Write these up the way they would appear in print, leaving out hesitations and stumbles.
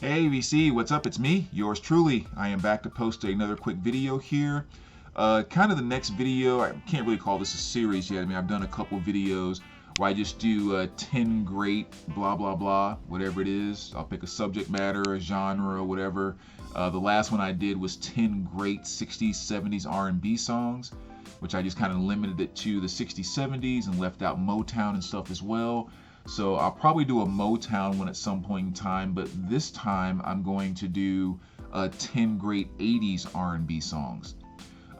Hey VC, what's up? It's me, yours truly. I am back to post another quick video here. Kind of the next video, I can't really call this a series yet. I mean, I've done a couple videos where I just do 10 great blah blah blah, whatever it is. I'll pick a subject matter, a genre, or whatever. The last one I did was 10 great 60s, 70s R&B songs, which I just kind of limited it to the 60s, 70s and left out Motown and stuff as well. So I'll probably do a Motown one at some point in time, but this time I'm going to do 10 great 80s R&B songs.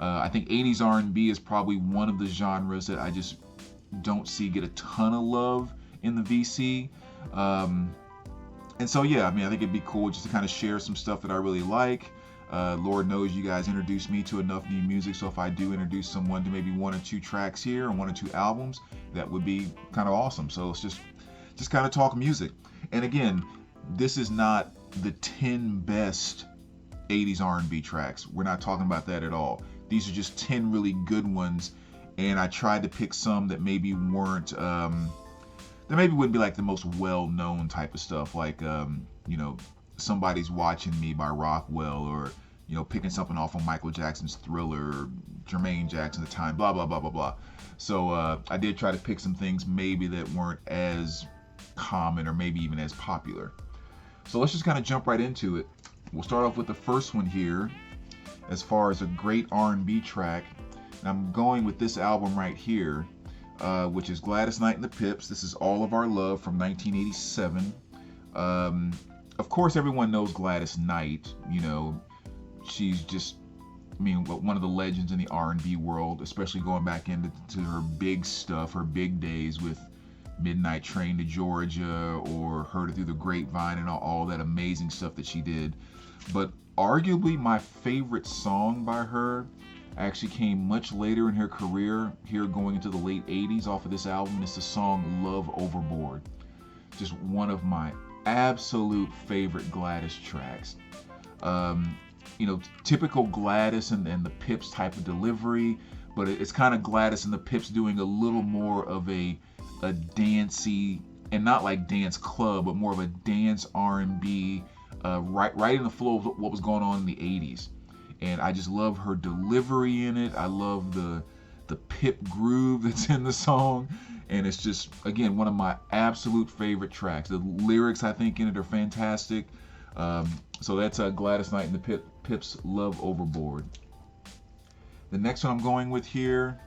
I think 80s R&B is probably one of the genres that I just don't see get a ton of love in the VC. And so yeah, I mean, I think it'd be cool just to kind of share some stuff that I really like. Lord knows you guys introduced me to enough new music, so if I do introduce someone to maybe one or two tracks here and one or two albums, that would be kind of awesome. So let's just kind of talk music. And again, this is not the 10 best 80s R&B tracks. We're not talking about that at all. These are just 10 really good ones, and I tried to pick some that maybe weren't, that maybe wouldn't be like the most well-known type of stuff, like, you know, Somebody's Watching Me by Rockwell, or, you know, picking something off of Michael Jackson's Thriller, or Jermaine Jackson at the time, blah, blah, blah, blah, blah. So I did try to pick some things maybe that weren't as common or maybe even as popular. So let's just kind of jump right into it. We'll start off with the first one here as far as a great R&B track. And I'm going with this album right here, which is Gladys Knight and the Pips. This is All of Our Love from 1987. Of course, everyone knows Gladys Knight. You know, she's just, I mean, one of the legends in the R&B world, especially going back into her big stuff, her big days with Midnight Train to Georgia, or Heard It Through the Grapevine, and all that amazing stuff that she did. But arguably my favorite song by her actually came much later in her career, here going into the late 80s off of this album, and it's the song Love Overboard. Just one of my absolute favorite Gladys tracks. You know, typical Gladys and the Pips type of delivery, but it's kind of Gladys and the Pips doing a little more of a dancey, and not like dance club, but more of a dance R&B, right in the flow of what was going on in the 80s. And I just love her delivery in it. I love the Pip groove that's in the song, and it's just, again, one of my absolute favorite tracks. The lyrics, I think, in it are fantastic. So that's Gladys Knight and the Pips, Love Overboard. The next one I'm going with here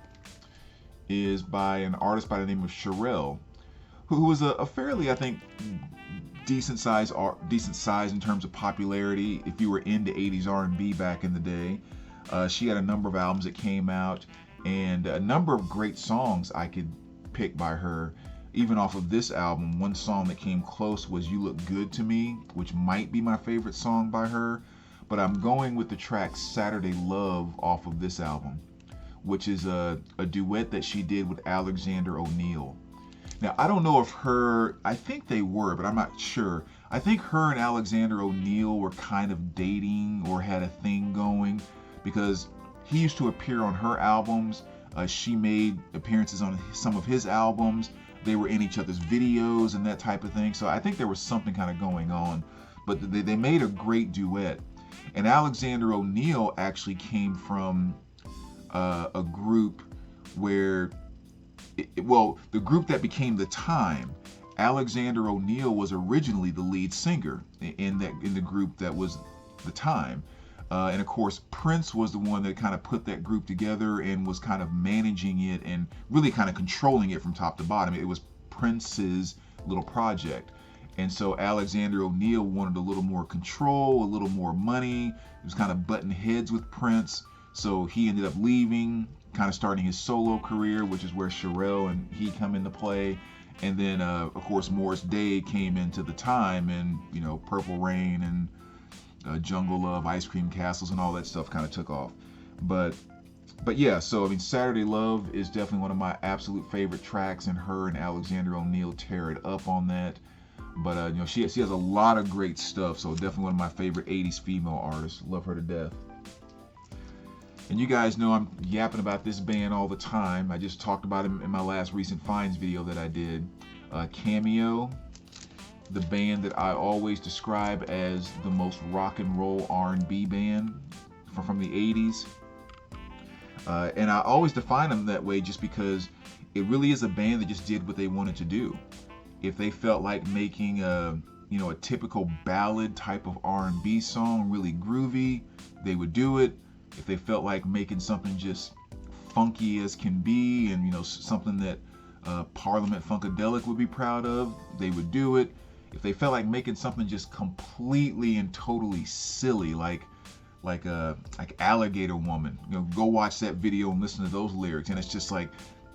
is by an artist by the name of Relle, who was a fairly, I think, decent size in terms of popularity if you were into 80s R&B back in the day. She had a number of albums that came out, and a number of great songs I could pick by her. Even off of this album, one song that came close was You Look Good to Me, which might be my favorite song by her. But I'm going with the track Saturday Love off of this album, which is a duet that she did with Alexander O'Neal. Now, I don't know if I think they were, but I'm not sure. I think her and Alexander O'Neal were kind of dating or had a thing going, because he used to appear on her albums. She made appearances on some of his albums. They were in each other's videos and that type of thing. So I think there was something kind of going on, but they made a great duet. And Alexander O'Neal actually came from a group where, the group that became The Time. Alexander O'Neal was originally the lead singer in the group that was The Time. And of course, Prince was the one that kind of put that group together and was kind of managing it and really kind of controlling it from top to bottom. It was Prince's little project. And so Alexander O'Neal wanted a little more control, a little more money. He was kind of butting heads with Prince. So he ended up leaving, kind of starting his solo career, which is where Relle and he come into play. And then, of course, Morris Day came into The Time, and, you know, Purple Rain and Jungle Love, Ice Cream Castles, and all that stuff kind of took off. But yeah, so I mean, Saturday Love is definitely one of my absolute favorite tracks, and her and Alexander O'Neal tear it up on that. But you know, she has a lot of great stuff, so definitely one of my favorite 80s female artists. Love her to death. And you guys know I'm yapping about this band all the time. I just talked about him in my last recent finds video that I did. Cameo. the band that I always describe as the most rock and roll R&B band from the 80s. And I always define them that way just because it really is a band that just did what they wanted to do. If they felt like making a typical ballad type of R&B song really groovy, they would do it. If they felt like making something just funky as can be and something that Parliament Funkadelic would be proud of, they would do it. If they felt like making something just completely and totally silly, like Alligator Woman, go watch that video and listen to those lyrics, and it's just like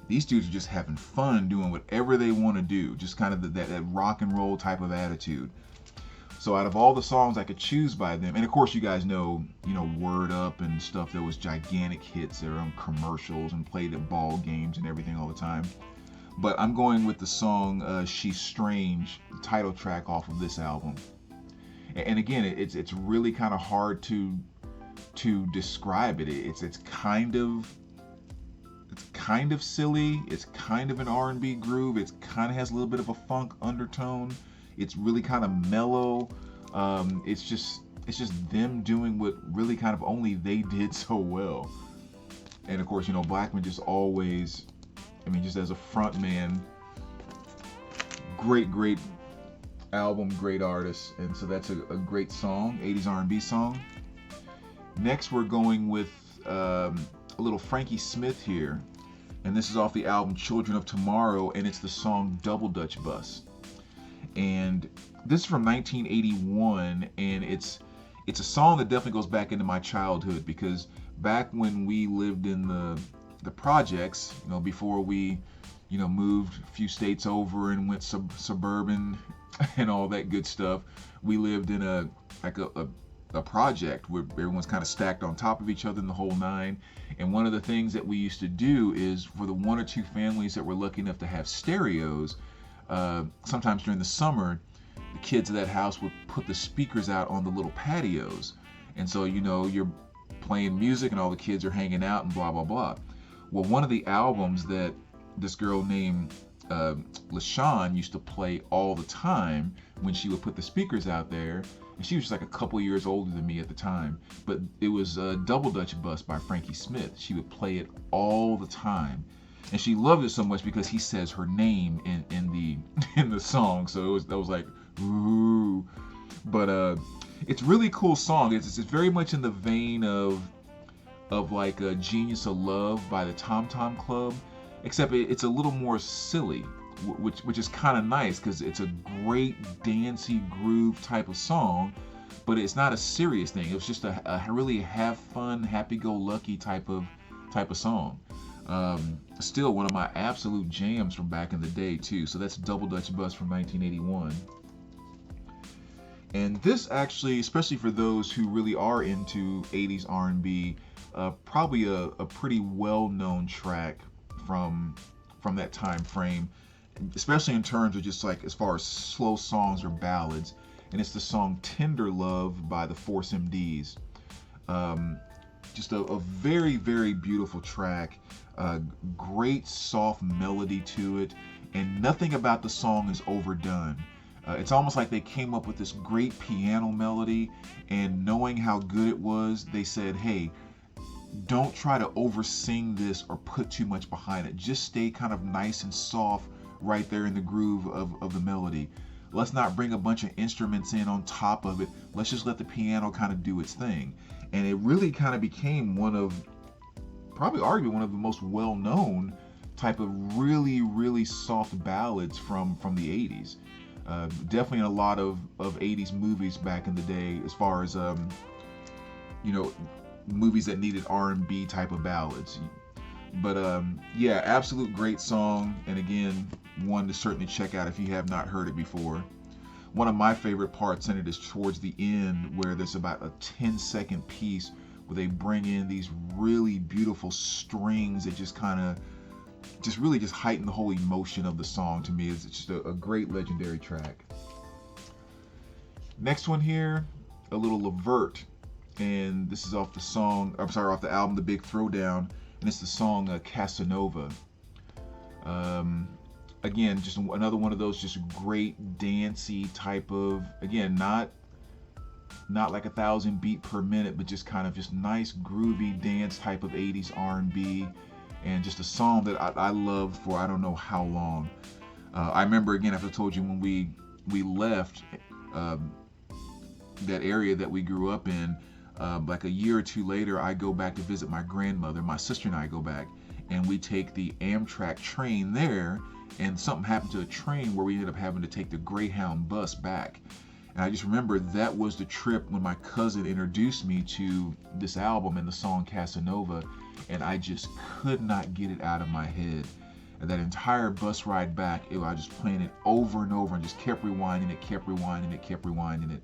these dudes are just having fun doing whatever they want to do, just kind of that rock and roll type of attitude. So out of all the songs I could choose by them, and of course you guys know Word Up and stuff, that was gigantic hits. They were on commercials and played at ball games and everything all the time. But I'm going with the song She's Strange, the title track off of this album. And again, it's really kind of hard to describe it. It's kind of silly. It's kind of an R&B groove. It kind of has a little bit of a funk undertone. It's really kind of mellow. It's just them doing what really kind of only they did so well. And of course, Blackman just always, just as a front man, great album, great artist. And so that's a great song, 80s R&B song. Next, we're going with a little Frankie Smith here. And this is off the album Children of Tomorrow, and it's the song Double Dutch Bus. And this is from 1981, and it's a song that definitely goes back into my childhood, because back when we lived in the projects, before we moved a few states over and went suburban and all that good stuff, we lived in a project where everyone's kind of stacked on top of each other in the whole nine. And one of the things that we used to do is, for the one or two families that were lucky enough to have stereos, sometimes during the summer, the kids of that house would put the speakers out on the little patios. And so, you're playing music and all the kids are hanging out and blah, blah, blah. Well, one of the albums that this girl named LaShawn used to play all the time when she would put the speakers out there, and she was just like a couple years older than me at the time, but it was Double Dutch Bus by Frankie Smith. She would play it all the time, and she loved it so much because he says her name in the song. So that was like, ooh. But it's a really cool song. It's very much in the vein of like a Genius of Love by the Tom Tom Club, except it's a little more silly, which is kind of nice, because it's a great dancey groove type of song, but it's not a serious thing. It was just a really have fun, happy-go-lucky type of song. Still one of my absolute jams from back in the day too. So that's Double Dutch Bus from 1981. And this actually, especially for those who really are into 80s R&B, probably a pretty well-known track from that time frame, especially in terms of just like as far as slow songs or ballads. And it's the song Tender Love by the Force MDs. Just a very, very beautiful track, great soft melody to it, and nothing about the song is overdone. It's almost like they came up with this great piano melody, and knowing how good it was, they said, hey, don't try to oversing this or put too much behind it. Just stay kind of nice and soft right there in the groove of the melody. Let's not bring a bunch of instruments in on top of it. Let's just let the piano kind of do its thing. And it really kind of became probably arguably one of the most well-known type of really, really soft ballads from the 80s. Definitely in a lot of 80s movies back in the day, as far as movies that needed R&B type of ballads. But yeah, absolute great song, and again, one to certainly check out if you have not heard it before. One of my favorite parts in it is towards the end, where there's about a 10-second piece where they bring in these really beautiful strings that just kind of really heighten the whole emotion of the song. To me, it's just a great legendary track. Next one here, a little Levert, and this is off the album The Big Throwdown, and it's the song Casanova. again, just another one of those just great dancey type of, again, not like 1,000 beat per minute, but just kind of just nice groovy dance type of 80s R&B, and just a song that I loved for I don't know how long. I remember, again, as I told you, when we left that area that we grew up in, like a year or two later, I go back to visit my grandmother. My sister and I go back, and we take the Amtrak train there, and something happened to a train where we ended up having to take the Greyhound bus back. And I just remember that was the trip when my cousin introduced me to this album and the song Casanova, and I just could not get it out of my head. And that entire bus ride back, I was just playing it over and over and just kept rewinding it, kept rewinding it, kept rewinding it.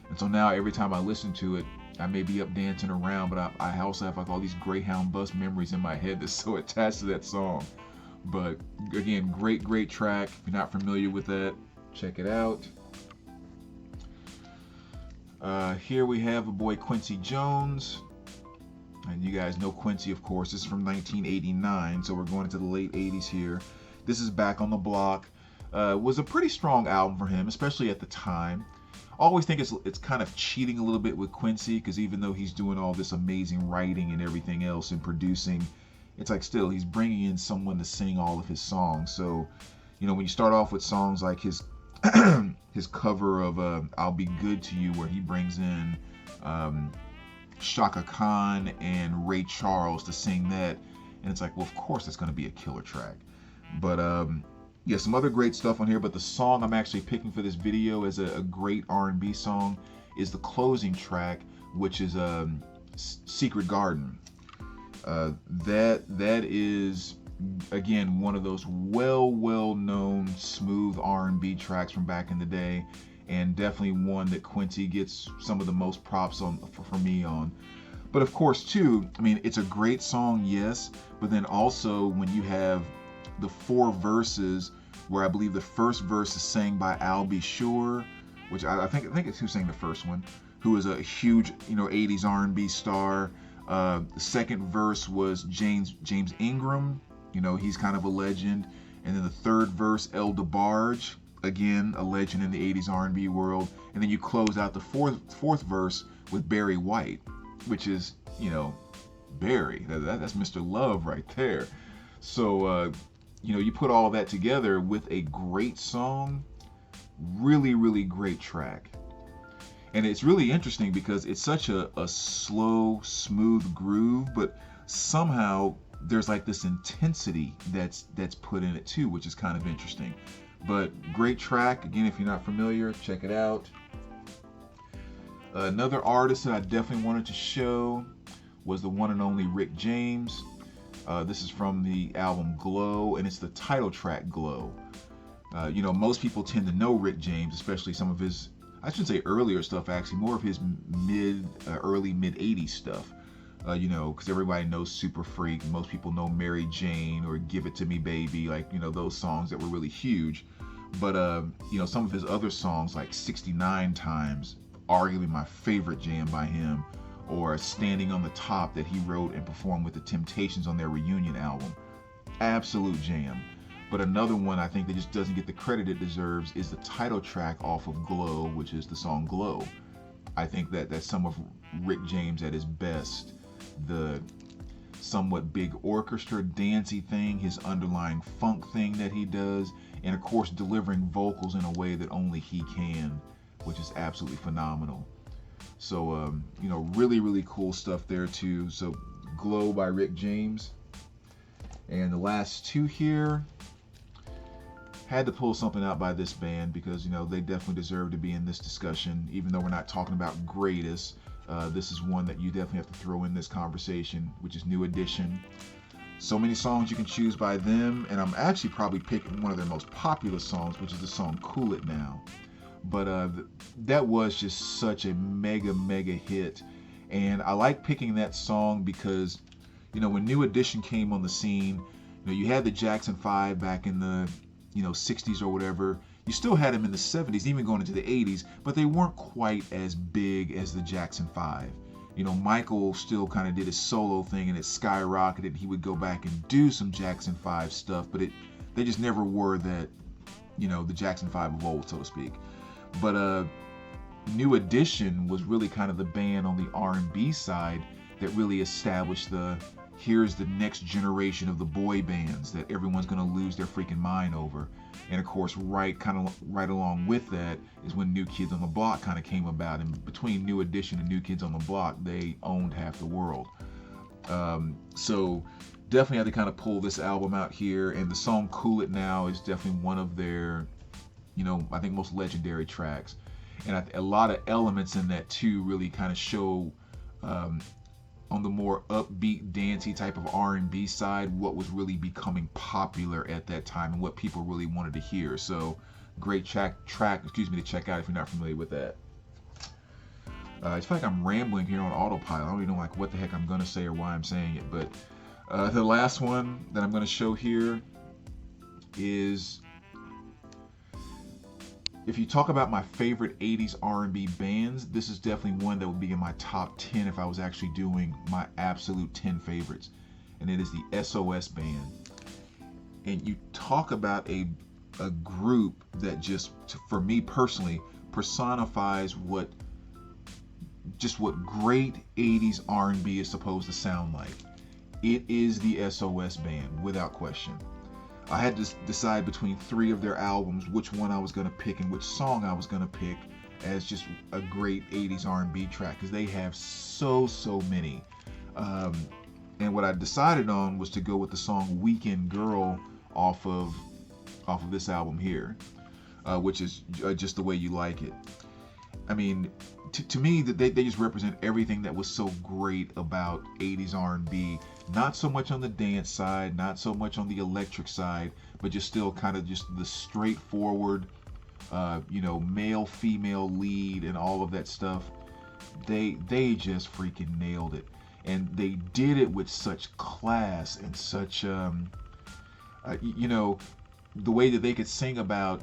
And so now every time I listen to it, I may be up dancing around, but I also have like all these Greyhound bus memories in my head that's so attached to that song. But again, great track. If you're not familiar with that, check it out. Here we have a boy, Quincy Jones. And you guys know Quincy, of course. This is from 1989, so we're going into the late 80s here. This is Back on the Block. Was a pretty strong album for him, especially at the time. I always think it's kind of cheating a little bit with Quincy, because even though he's doing all this amazing writing and everything else and producing, it's like still he's bringing in someone to sing all of his songs. So, you know, when you start off with songs like his his cover of I'll Be Good to You, where he brings in Shaka Khan and Ray Charles to sing that, and it's like, well, of course that's going to be a killer track. But yeah, some other great stuff on here, but the song I'm actually picking for this video as a great R&B song is the closing track, which is Secret Garden. That is, again, one of those well-known smooth R&B tracks from back in the day, and definitely one that Quincy gets some of the most props on for me on. But of course, too, I mean, it's a great song, yes, but then also when you have the 4 verses, where I believe the first verse is sang by Al B. Sure, which I think it's who sang the first one, who is a huge 80s R&B star. The second verse was James Ingram, he's kind of a legend, and then the third verse, El DeBarge, again a legend in the 80s R&B world, and then you close out the fourth verse with Barry White, which is Barry, that's Mr. Love right there. So you put all that together with a great song, really great track. And it's really interesting because it's such a slow, smooth groove, but somehow there's like this intensity that's put in it too, which is kind of interesting. But great track. Again, if you're not familiar, check it out. Another artist that I definitely wanted to show was the one and only Rick James. This is from the album Glow, and it's the title track, Glow. Most people tend to know Rick James, especially some of his, I shouldn't say earlier stuff, actually, more of his early mid 80s stuff. Because everybody knows Super Freak. Most people know Mary Jane or Give It to Me Baby, those songs that were really huge. But some of his other songs, like 69 Times, arguably my favorite jam by him, or Standing on the Top that he wrote and performed with the Temptations on their reunion album. Absolute jam. But another one I think that just doesn't get the credit it deserves is the title track off of Glow, which is the song Glow. I think that's some of Rick James at his best. The somewhat big orchestra dancey thing, his underlying funk thing that he does, and of course delivering vocals in a way that only he can, which is absolutely phenomenal. So really cool stuff there too. So Glow by Rick James. And the last two here, had to pull something out by this band because they definitely deserve to be in this discussion, even though we're not talking about greatest. This is one that you definitely have to throw in this conversation, which is New Edition. So many songs you can choose by them, and I'm actually probably picking one of their most popular songs, which is the song Cool It Now. But that was just such a mega hit, and I like picking that song because when New Edition came on the scene, you had the Jackson 5 back in the 60s or whatever. You still had them in the 70s, even going into the 80s, but they weren't quite as big as the Jackson 5. Michael still kind of did his solo thing and it skyrocketed. He would go back and do some Jackson 5 stuff, but it they just never were that, you know, the Jackson 5 of old, so to speak. But New Edition was really kind of the band on the R&B side that really established here's the next generation of the boy bands that everyone's going to lose their freaking mind over. And of course, right along with that is when New Kids on the Block kind of came about. And between New Edition and New Kids on the Block, they owned half the world. So definitely had to kind of pull this album out here. And the song Cool It Now is definitely one of their, you know, I think most legendary tracks. And a lot of elements in that too really kind of show on the more upbeat, dancey type of R&B side what was really becoming popular at that time and what people really wanted to hear. So great track to check out if you're not familiar with that. I feel like I'm rambling here on autopilot. I don't even know like what the heck I'm gonna say or why I'm saying it. But the last one that I'm gonna show here is, if you talk about my favorite 80s R&B bands, this is definitely one that would be in my top 10 if I was actually doing my absolute 10 favorites. And it is the SOS Band. And you talk about a group that just, for me personally, personifies what great 80s R&B is supposed to sound like. It is the SOS Band, without question. I had to decide between 3 of their albums which one I was going to pick and which song I was going to pick as just a great 80s R&B track, because they have so many. And what I decided on was to go with the song Weekend Girl off of this album here, which is Just the Way You Like It. I mean, to me, they just represent everything that was so great about 80s R&B. Not so much on the dance side, not so much on the electric side, but just still kind of just the straightforward, you know, male-female lead and all of that stuff. They just freaking nailed it. And they did it with such class and such, you know, the way that they could sing about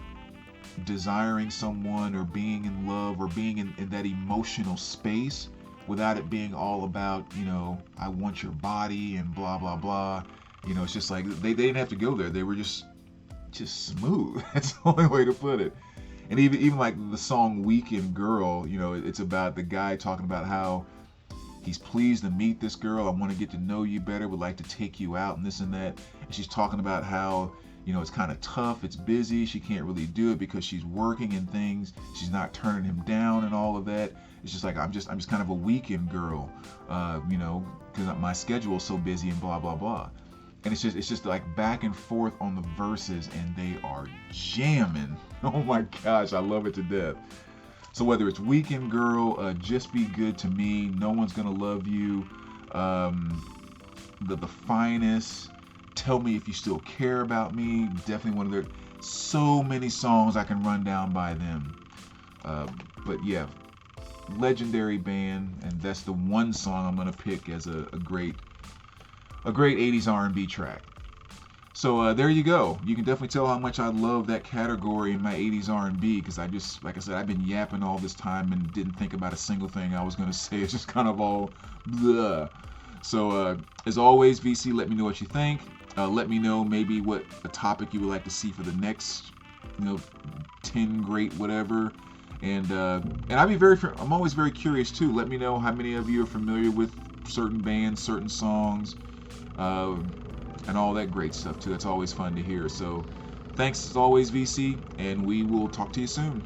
desiring someone or being in love or being in that emotional space without it being all about, you know, I want your body and blah blah blah. You know, it's just like they didn't have to go there. They were just smooth. That's the only way to put it. And even like the song Weekend Girl, you know, it's about the guy talking about how he's pleased to meet this girl. I want to get to know you better, would like to take you out and this and that. And she's talking about how, you know, it's kind of tough, it's busy, she can't really do it because she's working and things, she's not turning him down and all of that. It's just like, I'm just kind of a weekend girl, you know, because my schedule is so busy and blah blah blah. And it's just like back and forth on the verses, and they are jamming. Oh my gosh, I love it to death. So whether it's Weekend Girl, Just Be Good to Me, No One's Gonna Love You, the Finest, Tell Me If You Still Care About Me, definitely one of their, so many songs I can run down by them. But yeah, legendary band, and that's the one song I'm gonna pick as a great 80s R&B track. So there you go. You can definitely tell how much I love that category in my 80s R&B, because I just, like I said, I've been yapping all this time and didn't think about a single thing I was gonna say. It's just kind of all blah. So as always, VC, let me know what you think. Let me know maybe what a topic you would like to see for the next, you know, 10 great whatever. And I'm always very curious too. Let me know how many of you are familiar with certain bands, certain songs, and all that great stuff too. That's always fun to hear. So thanks as always, VC, and we will talk to you soon.